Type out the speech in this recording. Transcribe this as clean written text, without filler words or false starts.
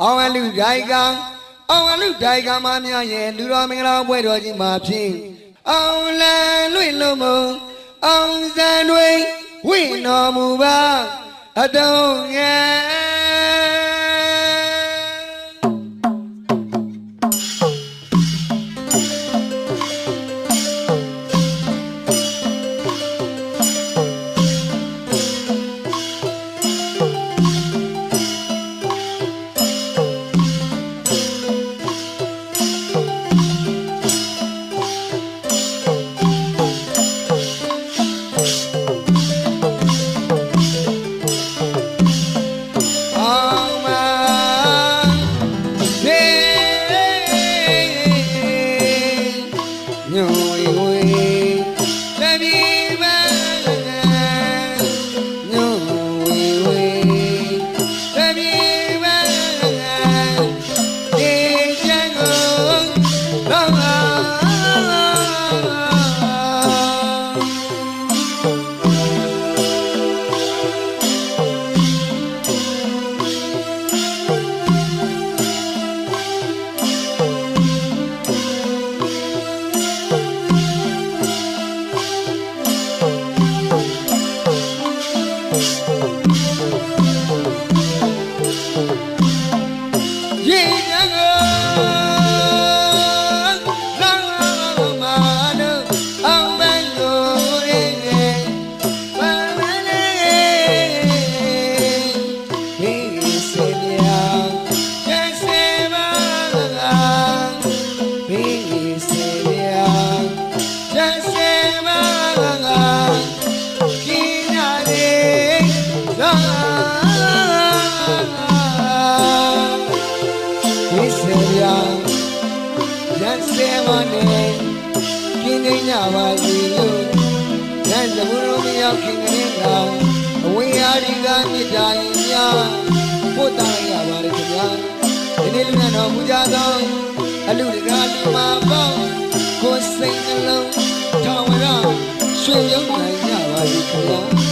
အောင်အလူဒိုင်ကအောင်အလူဒိုင်ကမများရဲ့လူတော်မင်္ဂလာပွဲတော်ကြီးမှာဖြင့်အောင်လန်လွင့်လုံးမအောင်စံတွေဝိတော်မူပါအတုံးငယ်ခင်ကလေးကအဝေးအားဒီကမြစ်တာရင်များပို့တာရပါလေခင်ဗျာဒီနေ့လူနဲ့တော်မူကြသောအလူတကားလူမှာပေါ့ကိုယ်စိတ်နှလုံးထောင်ရရွှေရုံနိုင်ကြပါလိမ့်ခင်ဗျာ